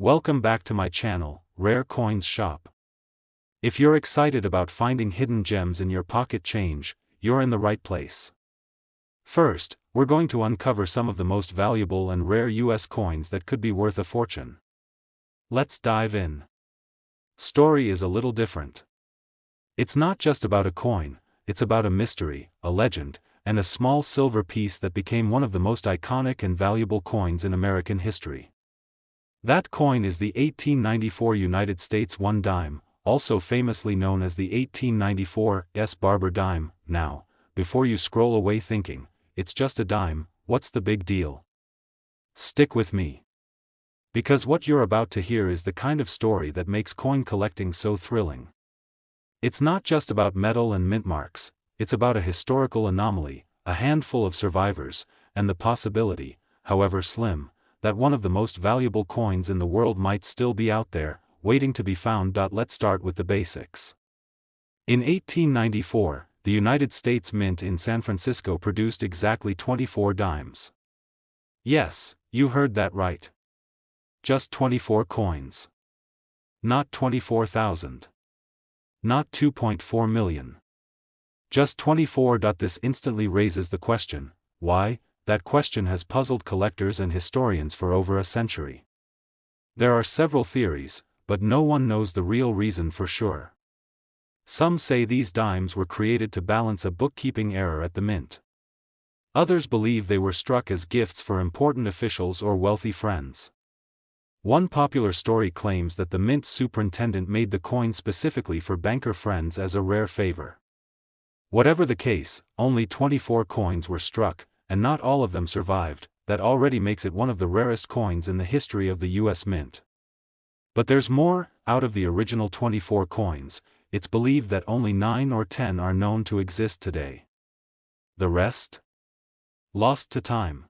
Welcome back to my channel, Rare Coins Shop. If you're excited about finding hidden gems in your pocket change, you're in the right place. First, we're going to uncover some of the most valuable and rare US coins that could be worth a fortune. Let's dive in. Story is a little different. It's not just about a coin, it's about a mystery, a legend, and a small silver piece that became one of the most iconic and valuable coins in American history. That coin is the 1894 United States 1 dime, also famously known as the 1894 Barber dime. Now, before you scroll away thinking, it's just a dime, what's the big deal? Stick with me. Because what you're about to hear is the kind of story that makes coin collecting so thrilling. It's not just about metal and mint marks, it's about a historical anomaly, a handful of survivors, and the possibility, however slim, that one of the most valuable coins in the world might still be out there, waiting to be found. Let's start with the basics. In 1894, the United States Mint in San Francisco produced exactly 24 dimes. Yes, you heard that right. Just 24 coins. Not 24,000. Not 2.4 million. Just 24. This instantly raises the question, why? That question has puzzled collectors and historians for over a century. There are several theories, but no one knows the real reason for sure. Some say these dimes were created to balance a bookkeeping error at the mint. Others believe they were struck as gifts for important officials or wealthy friends. One popular story claims that the mint superintendent made the coin specifically for banker friends as a rare favor. Whatever the case, only 24 coins were struck, and not all of them survived. That already makes it one of the rarest coins in the history of the US Mint. But there's more. Out of the original 24 coins, it's believed that only 9 or 10 are known to exist today. The rest? Lost to time.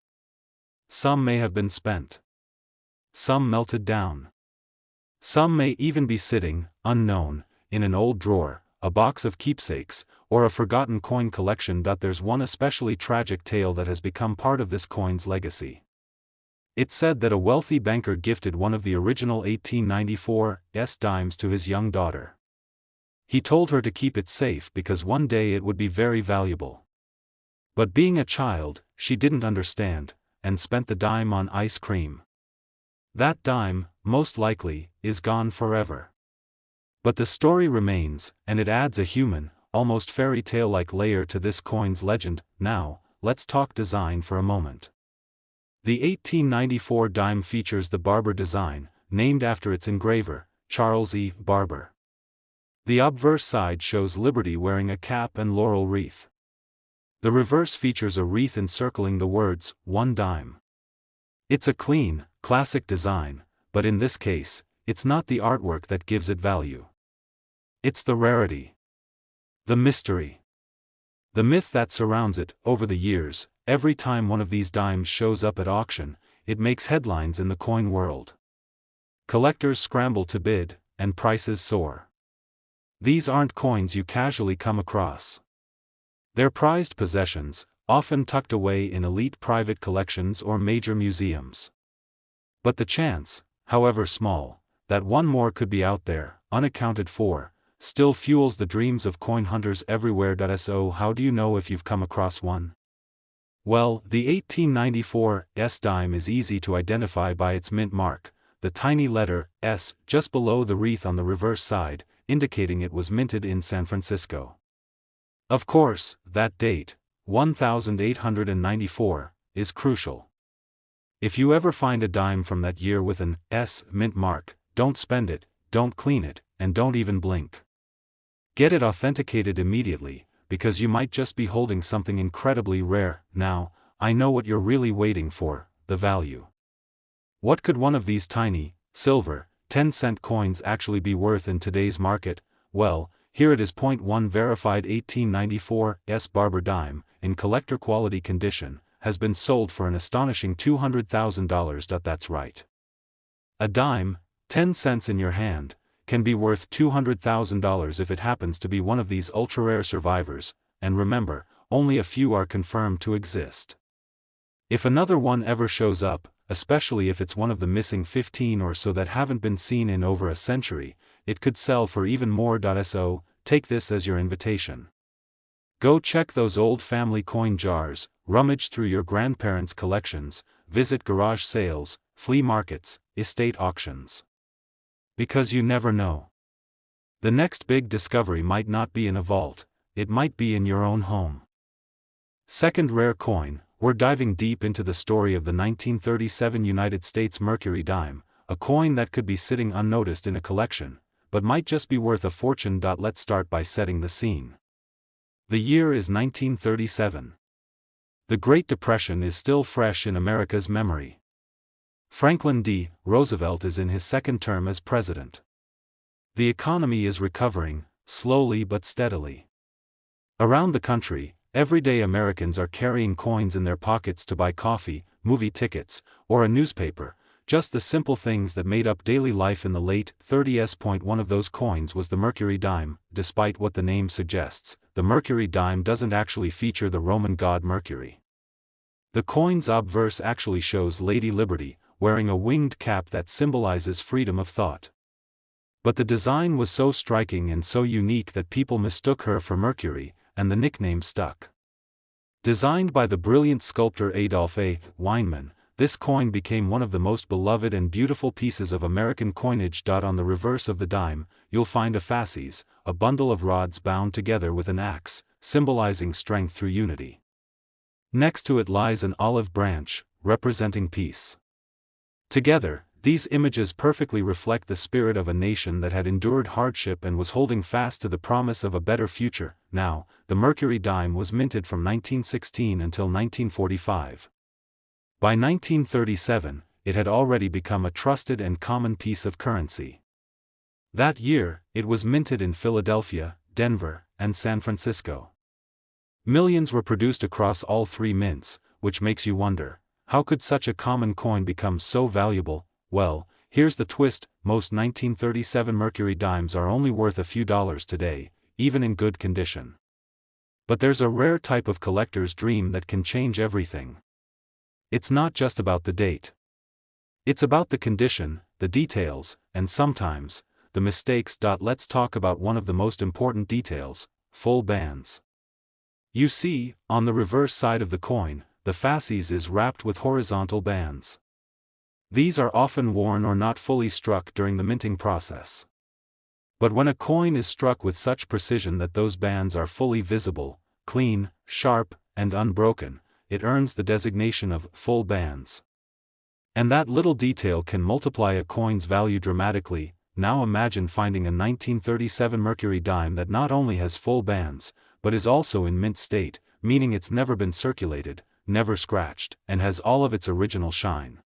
Some may have been spent. Some melted down. Some may even be sitting, unknown, in an old drawer, a box of keepsakes, or a forgotten coin collection. There's one especially tragic tale that has become part of this coin's legacy. It's said that a wealthy banker gifted one of the original 1894 dimes to his young daughter. He told her to keep it safe because one day it would be very valuable. But being a child, she didn't understand, and spent the dime on ice cream. That dime, most likely, is gone forever. But the story remains, and it adds a human, almost fairy tale-like layer to this coin's legend. Now, let's talk design for a moment. The 1894 dime features the Barber design, named after its engraver, Charles E. Barber. The obverse side shows Liberty wearing a cap and laurel wreath. The reverse features a wreath encircling the words, 1 dime. It's a clean, classic design, but in this case, it's not the artwork that gives it value. It's the rarity. The mystery. The myth that surrounds it. Over the years, every time one of these dimes shows up at auction, it makes headlines in the coin world. Collectors scramble to bid, and prices soar. These aren't coins you casually come across. They're prized possessions, often tucked away in elite private collections or major museums. But the chance, however small, that one more could be out there, unaccounted for, still fuels the dreams of coin hunters everywhere. So how do you know if you've come across one? Well, the 1894 dime is easy to identify by its mint mark, the tiny letter S just below the wreath on the reverse side, indicating it was minted in San Francisco. Of course, that date, 1894, is crucial. If you ever find a dime from that year with an S mint mark, don't spend it, don't clean it, and don't even blink. Get it authenticated immediately, because you might just be holding something incredibly rare. Now, I know what you're really waiting for, the value. What could one of these tiny, silver, 10-cent coins actually be worth in today's market? Well, here it is. 1 verified 1894 Barber dime, in collector quality condition, has been sold for an astonishing $200,000. That's right. A dime, 10 cents in your hand, can be worth $200,000 if it happens to be one of these ultra-rare survivors, and remember, only a few are confirmed to exist. If another one ever shows up, especially if it's one of the missing 15 or so that haven't been seen in over a century. It could sell for even more. So, take this as your invitation. Go check those old family coin jars, rummage through your grandparents' collections, visit garage sales, flea markets, estate auctions. Because you never know. The next big discovery might not be in a vault, it might be in your own home. Second rare coin, we're diving deep into the story of the 1937 United States Mercury Dime, a coin that could be sitting unnoticed in a collection, but might just be worth a fortune. Let's start by setting the scene. The year is 1937. The Great Depression is still fresh in America's memory. Franklin D. Roosevelt is in his second term as president. The economy is recovering, slowly but steadily. Around the country, everyday Americans are carrying coins in their pockets to buy coffee, movie tickets, or a newspaper, just the simple things that made up daily life in the late 30s. One of those coins was the Mercury Dime. Despite what the name suggests, the Mercury Dime doesn't actually feature the Roman god Mercury. The coin's obverse actually shows Lady Liberty, wearing a winged cap that symbolizes freedom of thought. But the design was so striking and so unique that people mistook her for Mercury, and the nickname stuck. Designed by the brilliant sculptor Adolph A. Weinman, this coin became one of the most beloved and beautiful pieces of American coinage. On the reverse of the dime, you'll find a fasces, a bundle of rods bound together with an axe, symbolizing strength through unity. Next to it lies an olive branch, representing peace. Together, these images perfectly reflect the spirit of a nation that had endured hardship and was holding fast to the promise of a better future. Now, the Mercury Dime was minted from 1916 until 1945. By 1937, it had already become a trusted and common piece of currency. That year, it was minted in Philadelphia, Denver, and San Francisco. Millions were produced across all three mints, which makes you wonder, how could such a common coin become so valuable? Well, here's the twist: most 1937 Mercury dimes are only worth a few dollars today, even in good condition. But there's a rare type of collector's dream that can change everything. It's not just about the date. It's about the condition, the details, and sometimes, the mistakes. Let's talk about one of the most important details: full bands. You see, on the reverse side of the coin, the fasces is wrapped with horizontal bands. These are often worn or not fully struck during the minting process. But when a coin is struck with such precision that those bands are fully visible, clean, sharp, and unbroken, it earns the designation of full bands. And that little detail can multiply a coin's value dramatically. Now imagine finding a 1937 Mercury dime that not only has full bands, but is also in mint state, meaning it's never been circulated, never scratched, and has all of its original shine.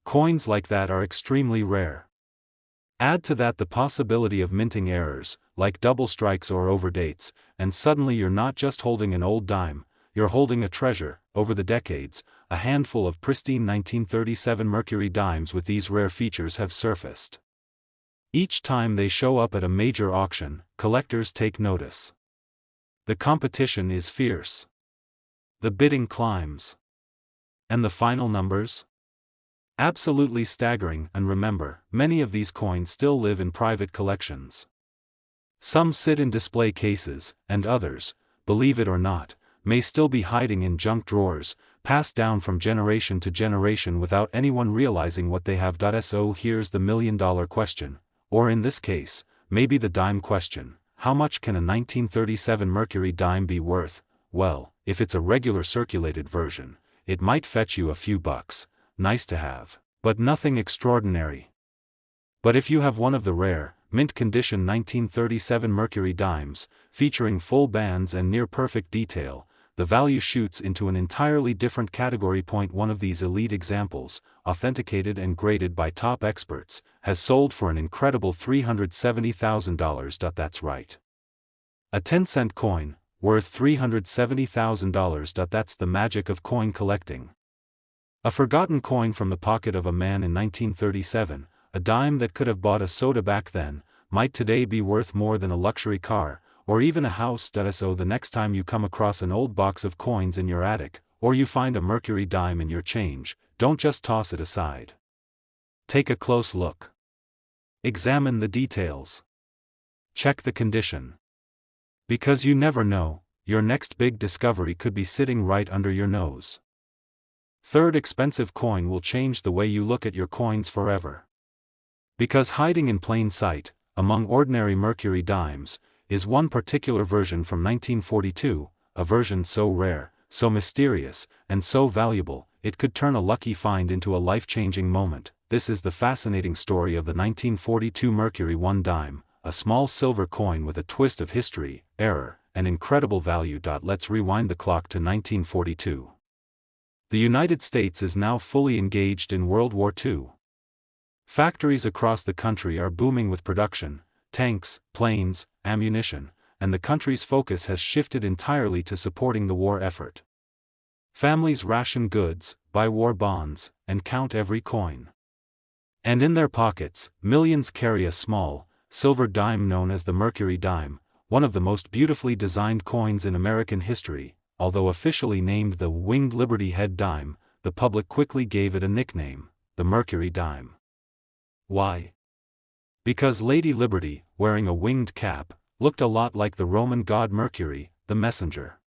Coins like that are extremely rare. Add to that the possibility of minting errors, like double strikes or overdates, and suddenly you're not just holding an old dime, you're holding a treasure. Over the decades, a handful of pristine 1937 Mercury dimes with these rare features have surfaced. Each time they show up at a major auction, collectors take notice. The competition is fierce. The bidding climbs. And the final numbers? Absolutely staggering. And remember, many of these coins still live in private collections. Some sit in display cases, and others, believe it or not, may still be hiding in junk drawers, passed down from generation to generation without anyone realizing what they have. So here's the million-dollar question, or in this case, maybe the dime question: how much can a 1937 Mercury dime be worth? Well, if it's a regular circulated version, it might fetch you a few bucks, nice to have, but nothing extraordinary. But if you have one of the rare, mint-condition 1937 Mercury dimes, featuring full bands and near-perfect detail, the value shoots into an entirely different category. One of these elite examples, authenticated and graded by top experts, has sold for an incredible $370,000. That's right. A 10-cent coin, worth $370,000. That's the magic of coin collecting. A forgotten coin from the pocket of a man in 1937, a dime that could have bought a soda back then, might today be worth more than a luxury car, or even a house. So the next time you come across an old box of coins in your attic, or you find a Mercury dime in your change don't just toss it aside. Take a close look. Examine the details. Check the condition. Because you never know, your next big discovery could be sitting right under your nose. Third, expensive coin will change the way you look at your coins forever. Because hiding in plain sight, among ordinary Mercury dimes, is one particular version from 1942, a version so rare, so mysterious, and so valuable, it could turn a lucky find into a life-changing moment. This is the fascinating story of the 1942 Mercury 1 dime, a small silver coin with a twist of history, error, and incredible value. Let's rewind the clock to 1942. The United States is now fully engaged in World War II. Factories across the country are booming with production, tanks, planes, ammunition, and the country's focus has shifted entirely to supporting the war effort. Families ration goods, buy war bonds, and count every coin. And in their pockets, millions carry a small, silver dime known as the Mercury Dime, one of the most beautifully designed coins in American history. Although officially named the Winged Liberty Head Dime, the public quickly gave it a nickname, the Mercury Dime. Why? Because Lady Liberty, wearing a winged cap, looked a lot like the Roman god Mercury, the messenger.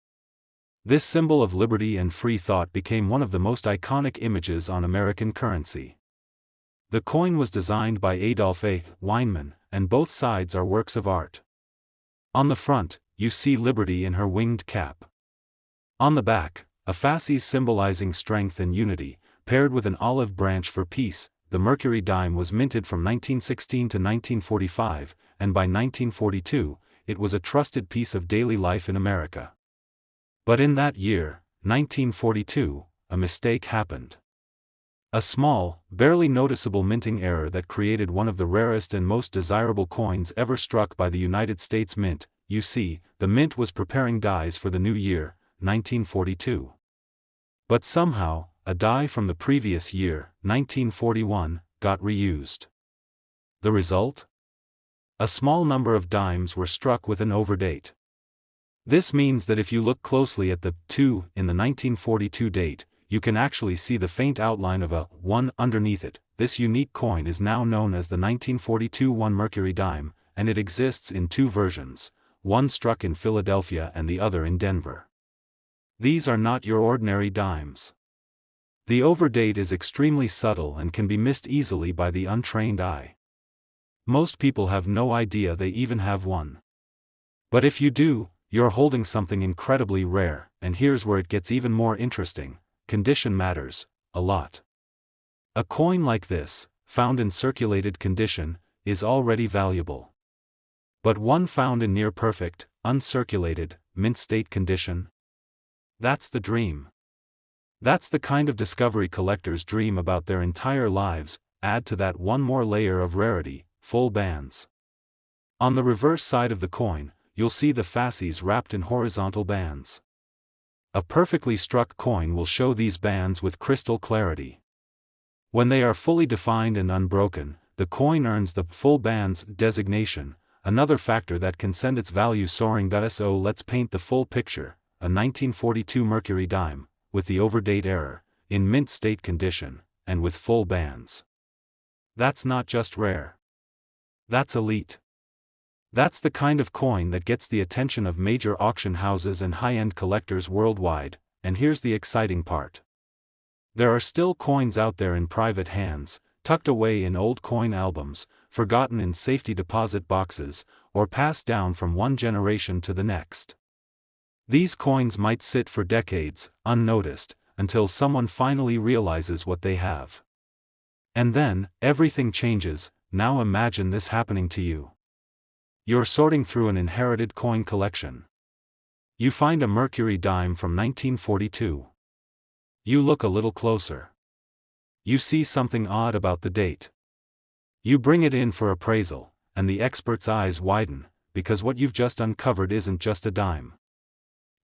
This symbol of liberty and free thought became one of the most iconic images on American currency. The coin was designed by Adolph A. Weinman, and both sides are works of art. On the front, you see Liberty in her winged cap. On the back, a fasces symbolizing strength and unity, paired with an olive branch for peace. The Mercury Dime was minted from 1916 to 1945, and by 1942, it was a trusted piece of daily life in America. But in that year, 1942, a mistake happened. A small, barely noticeable minting error that created one of the rarest and most desirable coins ever struck by the United States Mint. You see, the Mint was preparing dies for the new year, 1942. But somehow, a die from the previous year, 1941, got reused. The result? A small number of dimes were struck with an overdate. This means that if you look closely at the 2 in the 1942 date, you can actually see the faint outline of a 1 underneath it. This unique coin is now known as the 1942 1 Mercury Dime, and it exists in two versions, one struck in Philadelphia and the other in Denver. These are not your ordinary dimes. The overdate is extremely subtle and can be missed easily by the untrained eye. Most people have no idea they even have one. But if you do, you're holding something incredibly rare, and here's where it gets even more interesting. Condition matters a lot. A coin like this, found in circulated condition, is already valuable. But one found in near perfect, uncirculated, mint state condition? That's the dream. That's the kind of discovery collectors dream about their entire lives. Add to that one more layer of rarity, full bands. On the reverse side of the coin, you'll see the fasces wrapped in horizontal bands. A perfectly struck coin will show these bands with crystal clarity. When they are fully defined and unbroken, the coin earns the full bands designation, another factor that can send its value soaring. So let's paint the full picture. A 1942 Mercury Dime, with the overdate error, in mint state condition, and with full bands. That's not just rare. That's elite. That's the kind of coin that gets the attention of major auction houses and high-end collectors worldwide. And here's the exciting part. There are still coins out there in private hands, tucked away in old coin albums, forgotten in safety deposit boxes, or passed down from one generation to the next. These coins might sit for decades, unnoticed, until someone finally realizes what they have. And then, everything changes. Now imagine this happening to you. You're sorting through an inherited coin collection. You find a Mercury Dime from 1942. You look a little closer. You see something odd about the date. You bring it in for appraisal, and the expert's eyes widen, because what you've just uncovered isn't just a dime.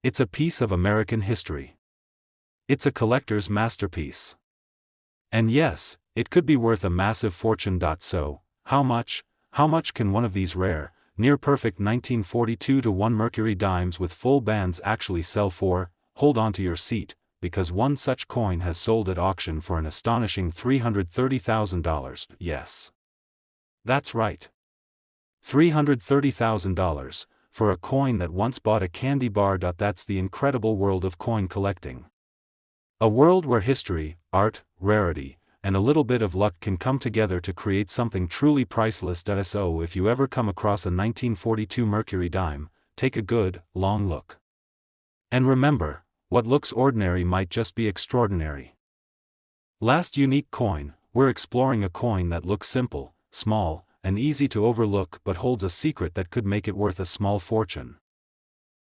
It's a piece of American history. It's a collector's masterpiece. And yes, it could be worth a massive fortune. So, how much can one of these rare, near-perfect 1942 1 Mercury dimes with full bands actually sell for? Hold on to your seat, because one such coin has sold at auction for an astonishing $330,000. Yes. That's right. $330,000, for a coin that once bought a candy bar. That's the incredible world of coin collecting. A world where history, art, rarity, and a little bit of luck can come together to create something truly priceless. So if you ever come across a 1942 Mercury dime, take a good, long look. And remember, what looks ordinary might just be extraordinary. Last unique coin, we're exploring a coin that looks simple, small, and easy to overlook but holds a secret that could make it worth a small fortune.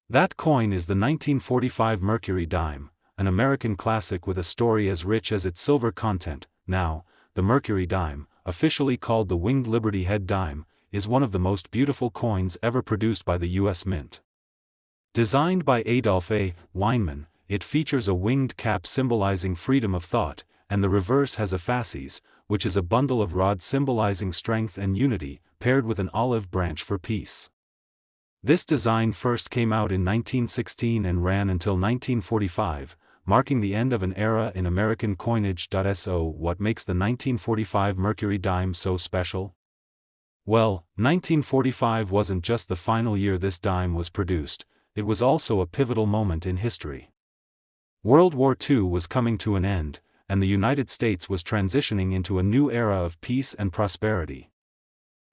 That coin is the 1945 Mercury dime, an American classic with a story as rich as its silver content. Now, the Mercury dime, officially called the Winged Liberty Head dime, is one of the most beautiful coins ever produced by the U.S. Mint. Designed by Adolph A. Weinman, it features a winged cap symbolizing freedom of thought, and the reverse has a fasces, which is a bundle of rods symbolizing strength and unity, paired with an olive branch for peace. This design first came out in 1916 and ran until 1945, marking the end of an era in American coinage. So what makes the 1945 Mercury dime so special? Well, 1945 wasn't just the final year this dime was produced, it was also a pivotal moment in history. World War II was coming to an end, and the United States was transitioning into a new era of peace and prosperity.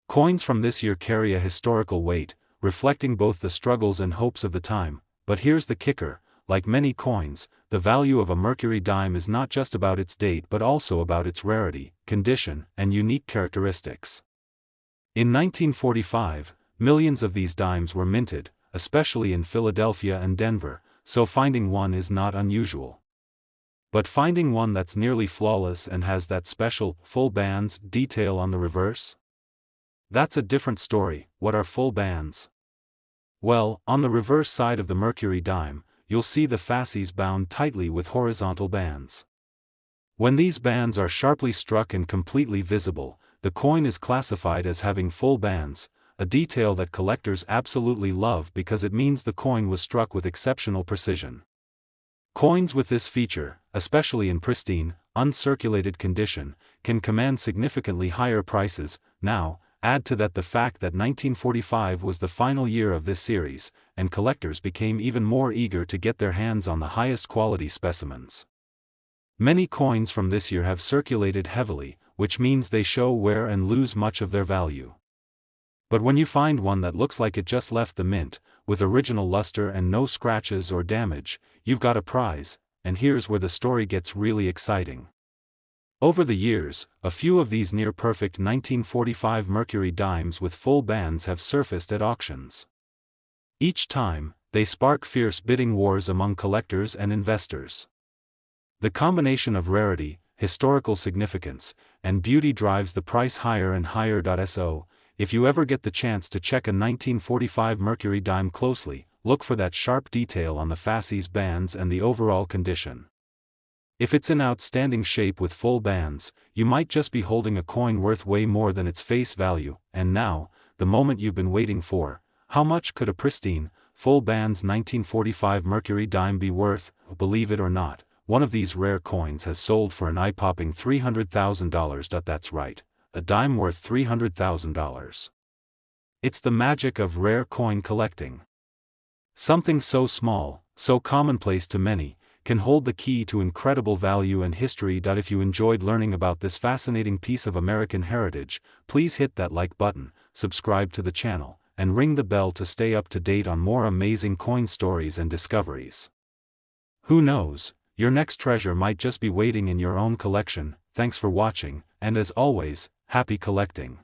Coins from this year carry a historical weight, reflecting both the struggles and hopes of the time. But here's the kicker: like many coins, the value of a Mercury dime is not just about its date but also about its rarity, condition, and unique characteristics. In 1945, millions of these dimes were minted, especially in Philadelphia and Denver, so finding one is not unusual. But finding one that's nearly flawless and has that special, full bands detail on the reverse? That's a different story. What are full bands? Well, on the reverse side of the Mercury dime, you'll see the fasces bound tightly with horizontal bands. When these bands are sharply struck and completely visible, the coin is classified as having full bands, a detail that collectors absolutely love because it means the coin was struck with exceptional precision. Coins with this feature, especially in pristine, uncirculated condition, can command significantly higher prices. Now, add to that the fact that 1945 was the final year of this series, and collectors became even more eager to get their hands on the highest quality specimens. Many coins from this year have circulated heavily, which means they show wear and lose much of their value. But when you find one that looks like it just left the mint, with original luster and no scratches or damage, you've got a prize. And here's where the story gets really exciting. Over the years, a few of these near-perfect 1945 Mercury dimes with full bands have surfaced at auctions. Each time, they spark fierce bidding wars among collectors and investors. The combination of rarity, historical significance, and beauty drives the price higher and higher. So, if you ever get the chance to check a 1945 Mercury dime closely, look for that sharp detail on the fasces bands and the overall condition. If it's in outstanding shape with full bands, you might just be holding a coin worth way more than its face value. And now, the moment you've been waiting for: how much could a pristine, full bands 1945 Mercury dime be worth? Believe it or not, one of these rare coins has sold for an eye-popping $300,000. That's right, a dime worth $300,000. It's the magic of rare coin collecting. Something so small, so commonplace to many, can hold the key to incredible value and history. If you enjoyed learning about this fascinating piece of American heritage, please hit that like button, subscribe to the channel, and ring the bell to stay up to date on more amazing coin stories and discoveries. Who knows, your next treasure might just be waiting in your own collection. Thanks for watching, and as always, happy collecting.